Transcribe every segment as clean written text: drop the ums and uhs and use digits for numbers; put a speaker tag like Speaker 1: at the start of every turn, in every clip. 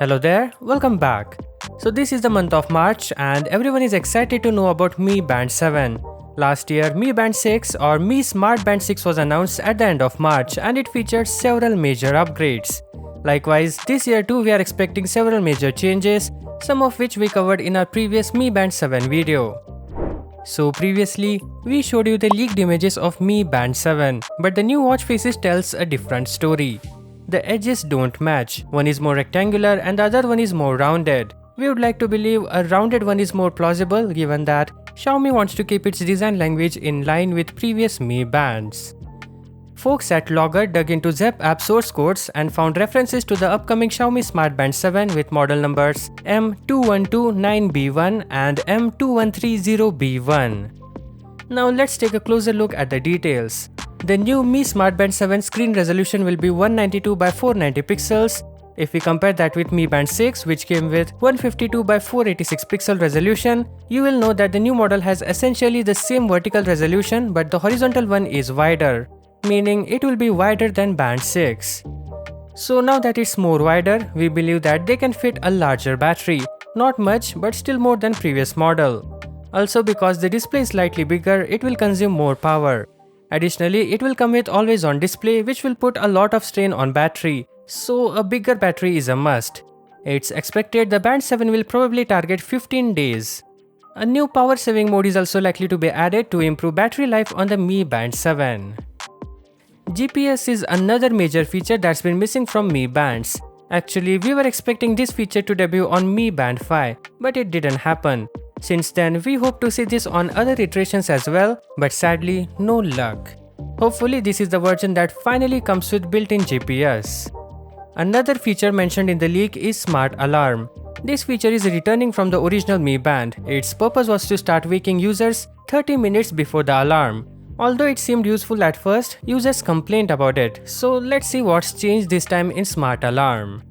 Speaker 1: Hello there, welcome back. So this is the month of March and everyone is excited to know about Mi Band 7. Last year, Mi Band 6 or Mi Smart Band 6 was announced at the end of March and it featured several major upgrades. Likewise, this year too we are expecting several major changes, some of which we covered in our previous Mi Band 7 video. So previously, we showed you the leaked images of Mi Band 7, but the new watch faces tells a different story. The edges don't match, one is more rectangular and the other one is more rounded. We would like to believe a rounded one is more plausible given that Xiaomi wants to keep its design language in line with previous Mi Bands. Folks at Logger dug into Zepp app source codes and found references to the upcoming Xiaomi Smart Band 7 with model numbers M2129B1 and M2130B1. Now let's take a closer look at the details. The new Mi Smart Band 7 screen resolution will be 192 by 490 pixels. If we compare that with Mi Band 6, which came with 152 by 486 pixel resolution, you will know that the new model has essentially the same vertical resolution but the horizontal one is wider, meaning it will be wider than Band 6. So now that it's more wider, we believe that they can fit a larger battery. Not much, but still more than previous model. Also because the display is slightly bigger, it will consume more power. Additionally, it will come with always on display which will put a lot of strain on battery, so a bigger battery is a must. It's expected the Band 7 will probably target 15 days. A new power saving mode is also likely to be added to improve battery life on the Mi Band 7. GPS is another major feature that's been missing from Mi Bands. Actually, we were expecting this feature to debut on Mi Band 5, but it didn't happen. Since then, we hope to see this on other iterations as well, but sadly, no luck. Hopefully, this is the version that finally comes with built-in GPS. Another feature mentioned in the leak is Smart Alarm. This feature is returning from the original Mi Band. Its purpose was to start waking users 30 minutes before the alarm. Although it seemed useful at first, users complained about it, so let's see what's changed this time in Smart Alarm.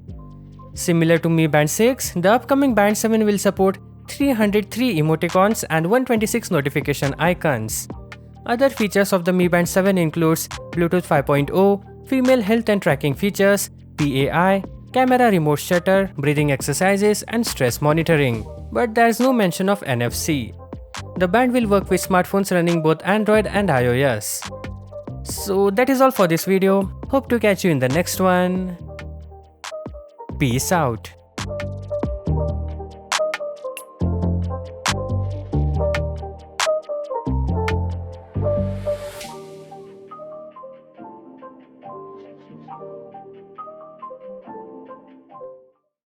Speaker 1: Similar to Mi Band 6, the upcoming Band 7 will support 303 emoticons and 126 notification icons. Other features of the Mi Band 7 includes Bluetooth 5.0, female health and tracking features, PAI, camera remote shutter, breathing exercises and stress monitoring, but there's no mention of NFC. The band will work with smartphones running both Android and iOS. So that is all for this video. Hope to catch you in the next one. Peace out.